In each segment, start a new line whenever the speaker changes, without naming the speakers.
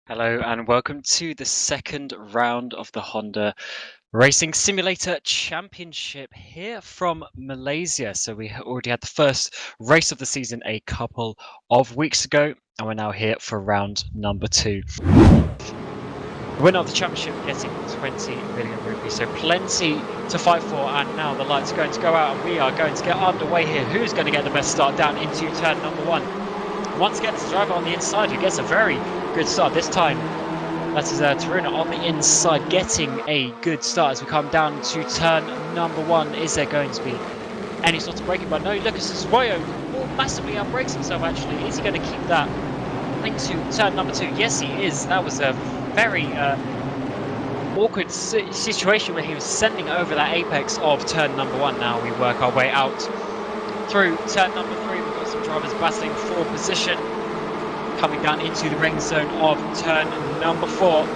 Hello and welcome to the second round of the Honda Racing Simulator Championship here from Malaysia. So we already had the first race of the season a couple of weeks ago, and we're now here for round number 2. The winner of the championship getting 20 million rupees, so plenty to fight for. And now the lights are going to go out and we are going to get underway here. Who's going to get the best start down into turn number 1? Once again, it's the driver on the inside who gets a very good start this time. That is Taruna on the inside getting a good start as we come down to turn number 1. Is there going to be any sort of braking? But no, Lucas Esboyo massively outbrakes himself actually. Is he going to keep that into turn number 2? Yes, he is. That was a very awkward situation where he was sending over that apex of turn number 1. Now we work our way out through turn number 3. We've got some drivers battling for position, coming down into the ring zone of turn number 4.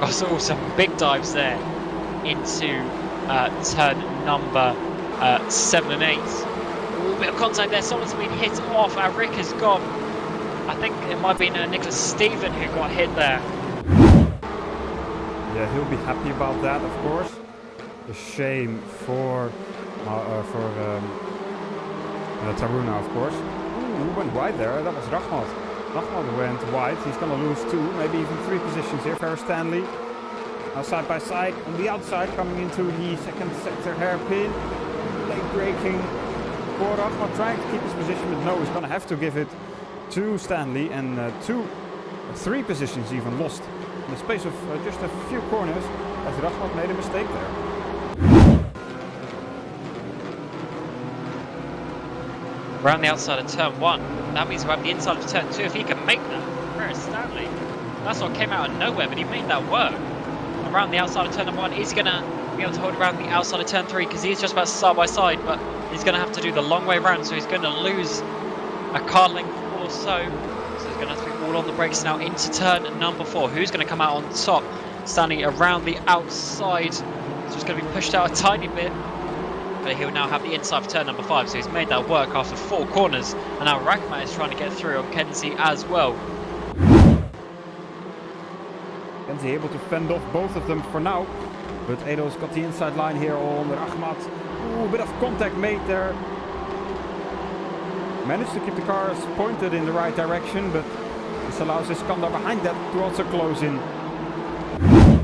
Also some big dives there into turn number 7 and 8. A bit of contact there. Someone's been hit off. Our Rick has gone. I think it might have been Nicholas Stephen who got hit there.
Yeah, he'll be happy about that, of course. A shame for Taruna, of course. Who went wide there? That was Rahmat. Rahmat went wide. He's going to lose 2, maybe even 3 positions here. Ferris Stanley now side by side on the outside, coming into the second sector hairpin. Late braking for Rahmat, trying to keep his position, but no, he's going to have to give it to Stanley, and 3 positions even lost in the space of just a few corners as Rahmat made a mistake there.
Around the outside of turn 1, that means we're at the inside of turn 2. If he can make that, Ferris Stanley, that's what came out of nowhere, but he made that work. Around the outside of turn 1, is he going to be able to hold around the outside of turn 3? Because he's just about side by side, but he's going to have to do the long way around, so he's going to lose a car length or so. So he's going to have to be all on the brakes now into turn number 4. Who's going to come out on top? Standing around the outside, so he's going to be pushed out a tiny bit. But he'll now have the inside of turn number 5, so he's made that work after 4 corners. And now Rakma is trying to get through on Kenzie as well.
Kenzie able to fend off both of them for now, but Edo's got the inside line here on Rahmat. Ooh, a bit of contact made there. Managed to keep the cars pointed in the right direction, but this allows Iskandar behind that to also close in.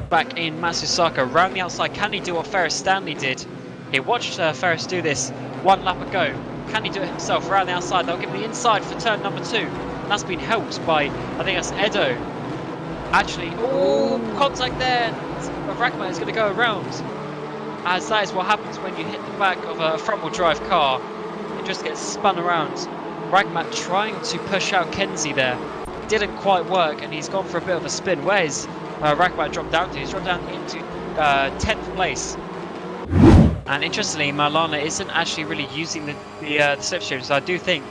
Back in Matsusaka, round the outside, can he do what Ferris Stanley did? He watched Ferris do this 1 lap ago. Can he do it himself around the outside? They'll give him the inside for turn number 2. And that's been helped by, I think that's Edo. Actually, contact there. Rakma is going to go around. As that is what happens when you hit the back of a front wheel drive car. It just gets spun around. Ragmat trying to push out Kenzie there. Didn't quite work, and he's gone for a bit of a spin. Where's Ragmat dropped down to? He's dropped down into 10th place. And interestingly, Marlana isn't actually really using the slipstream, so I do think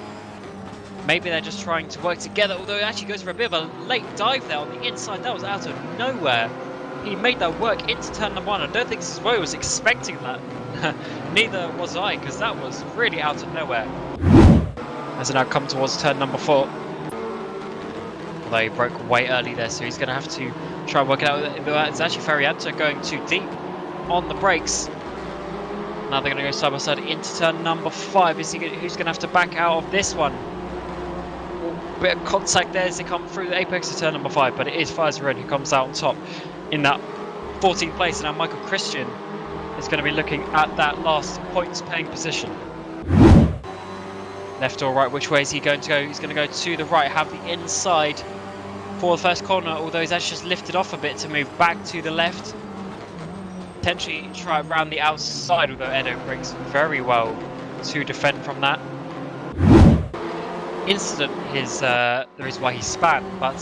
maybe they're just trying to work together, although it actually goes for a bit of a late dive there on the inside. That was out of nowhere. He made that work into turn number 1. I don't think Swoy was expecting that. Neither was I, because that was really out of nowhere. As it now come towards turn number 4. Although he broke way early there, so he's going to have to try and work it out. It's actually Farianto going too deep on the brakes. Now they're going to go side by side into turn number 5. Who's going to have to back out of this one? A bit of contact there as they come through the apex of turn number 5, but it is Fazared who comes out on top in that 14th place. And now Michael Christian is going to be looking at that last points paying position. Left or right, which way is he going to go? He's going to go to the right, have the inside for the first corner, although he's actually just lifted off a bit to move back to the left. Potentially try around the outside, although Edo breaks very well to defend from that. Incident is the reason why he spat, but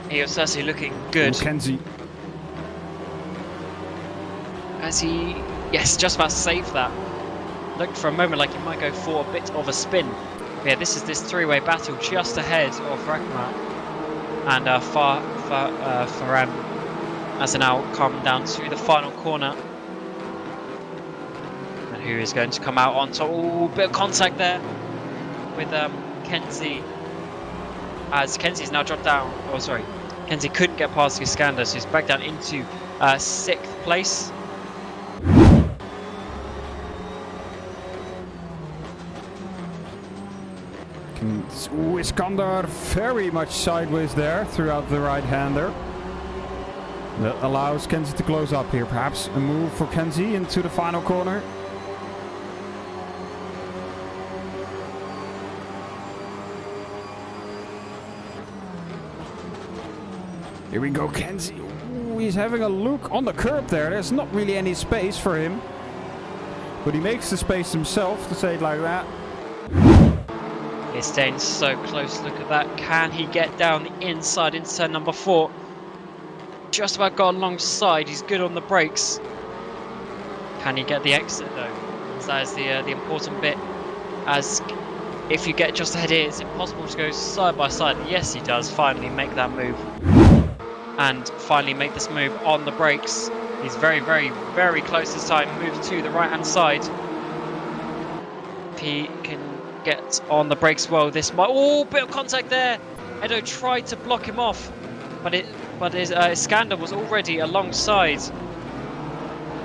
he was certainly looking good.
Kenzie.
As he, yes, just about saved that. Looked for a moment like he might go for a bit of a spin. But yeah, this is this 3-way battle just ahead of Rakmat and Faran as they now come down to the final corner. And who is going to come out on top? Ooh, bit of contact there with Kenzie. as Kenzie's now dropped down. Oh, sorry. Kenzie couldn't get past Iskander, so he's back down into 6th place.
Ooh, Iskander very much sideways there throughout the right-hander. That allows Kenzie to close up here. Perhaps a move for Kenzie into the final corner. Here we go, Kenzie. Ooh, he's having a look on the curb there. There's not really any space for him. But he makes the space himself, to say it like that.
He's staying so close. Look at that. Can he get down the inside into turn number 4? Just about got alongside. He's good on the brakes. Can he get the exit though? So that is the important bit. As if you get just ahead here, it's impossible to go side by side. Yes, he does finally make that move. And finally make this move on the brakes. He's very, very, very close this time. Moves to the right hand side. If he can get on the brakes well, this might... Oh, bit of contact there. Edo tried to block him off, but his Iskander was already alongside,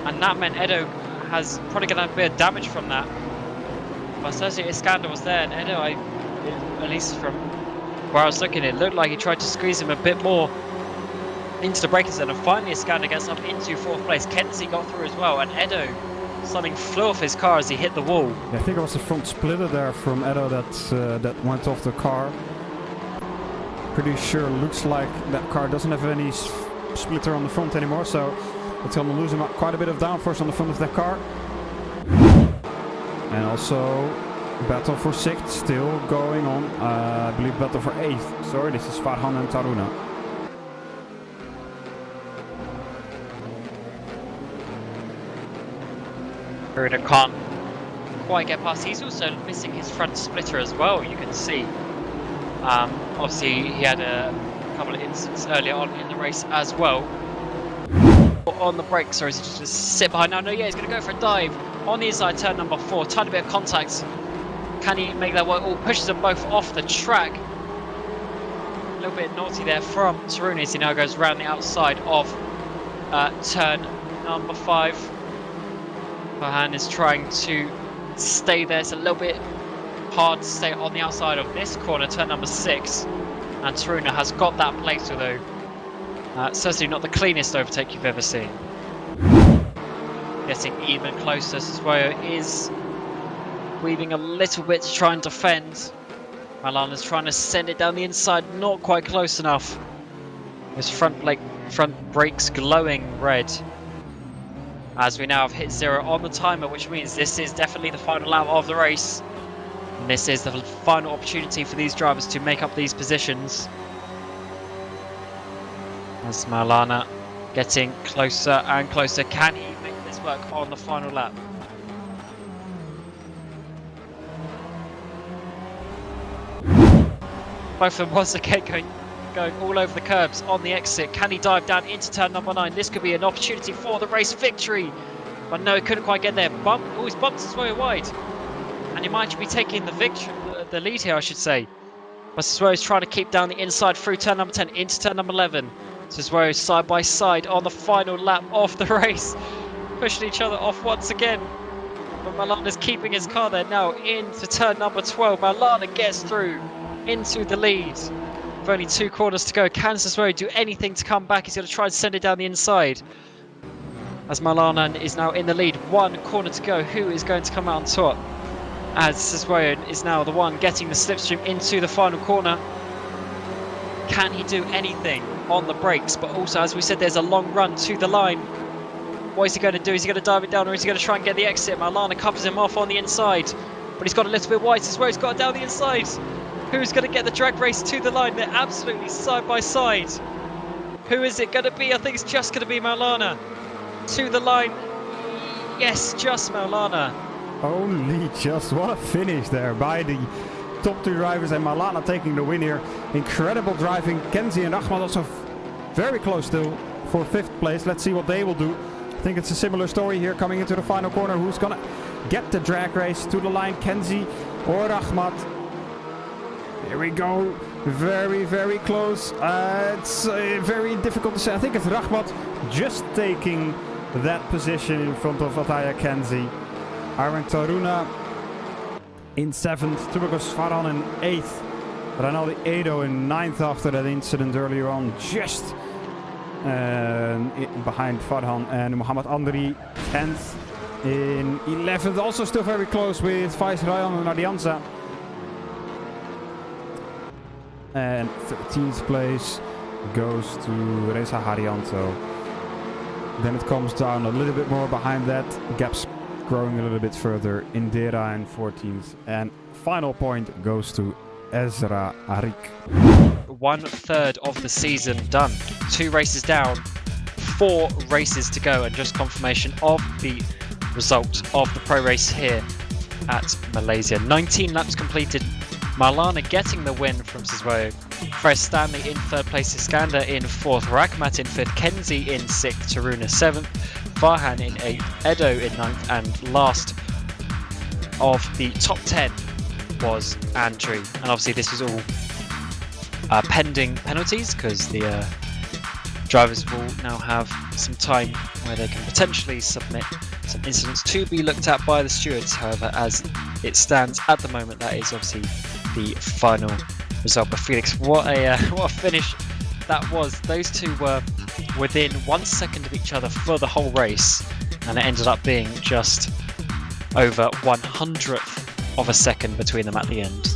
and that meant Edo has probably going to have a bit of damage from that. But certainly Iskander was there, and Edo, at least from where I was looking, it looked like he tried to squeeze him a bit more into the braking zone, and finally Iskander gets up into 4th place. Kenzie got through as well, and Edo, something flew off his car as he hit the wall.
Yeah, I think it was the front splitter there from Edo that went off the car. Pretty sure looks like that car doesn't have any splitter on the front anymore, so it's going to lose him quite a bit of downforce on the front of that car. And also battle for 6th still going on. I believe battle for 8th. Sorry, this is Farhan and Taruna.
Taruna can't quite get past. He's also missing his front splitter as well, you can see. Obviously, he had a couple of incidents earlier on in the race as well. On the brakes, or is he just sit behind? No, yeah, he's going to go for a dive on the inside turn number 4. Tiny bit of contact. Can he make that work? Oh, pushes them both off the track. A little bit naughty there from Taruna as he now goes around the outside of turn number 5. Farhan is trying to stay there. It's a little bit hard to stay on the outside of this corner, turn number 6, and Taruna has got that place, although certainly not the cleanest overtake you've ever seen. Getting even closer, Siswayo is weaving a little bit to try and defend. Malana's trying to send it down the inside, not quite close enough. His front brakes glowing red. As we now have hit 0 on the timer, which means this is definitely the final lap of the race. And this is the final opportunity for these drivers to make up these positions. As Malana getting closer and closer. Can he make this work on the final lap? Both of them once again going all over the curbs on the exit. Can he dive down into turn number 9? This could be an opportunity for the race victory. But no, he couldn't quite get there. He's bumped his way wide. And he might be taking the lead here, I should say. But Siswayo's trying to keep down the inside through turn number 10 into turn number 11. Siswayo side by side on the final lap of the race. Pushing each other off once again. But Malana's keeping his car there now into turn number 12. Malana gets through into the lead. With only 2 corners to go. Can Siswayo do anything to come back? He's going to try and send it down the inside. As Malana is now in the lead. 1 corner to go. Who is going to come out on top? As Siswayo is now the one getting the slipstream into the final corner. Can he do anything on the brakes? But also, as we said, there's a long run to the line. What is he going to do? Is he going to dive it down, or is he going to try and get the exit? Malana covers him off on the inside, but he's got a little bit wide. Siswayo's got it down the inside. Who's going to get the drag race to the line? They're absolutely side by side. Who is it going to be? I think it's just going to be Malana. To the line. Yes, just Malana.
Only just. What a finish there by the top 2 drivers, and Malana taking the win here. Incredible driving. Kenzie and Ahmad also very close still for 5th place. Let's see what they will do. I think it's a similar story here coming into the final corner. Who's gonna get the drag race to the line? Kenzie or Ahmad? Here we go. Very, very close. It's very difficult to say. I think it's Rahmat just taking that position in front of Ataya Kenzie. Armin Taruna in 7th. Tubakos Farhan in 8th. Ranaldi Edo in 9th after that incident earlier on. Just behind Farhan. And Muhammad Andri 10th in 11th. Also still very close with Faiz Rayan and Ardianza. And 13th place goes to Reza Haryanto. Then it comes down a little bit more behind that. Gaps growing a little bit further. Indira in 14th. And final point goes to Ezra Arik.
1/3 of the season done. 2 races down, 4 races to go, and just confirmation of the result of the pro race here at Malaysia. 19 laps completed. Marlana getting the win from Siswo. Ferris Stanley in 3rd place, Iskander in 4th, Rakhmat in 5th, Kenzie in 6th, Taruna 7th, Farhan in 8th, Edo in 9th, and last of the top 10 was Andrew. And obviously this is all pending penalties, because the drivers will now have some time where they can potentially submit some incidents to be looked at by the stewards. However, as it stands at the moment, that is obviously the final result. But Felix, what a finish that was. Those two were within 1 second of each other for the whole race, and it ended up being just over 1/100th of a second between them at the end.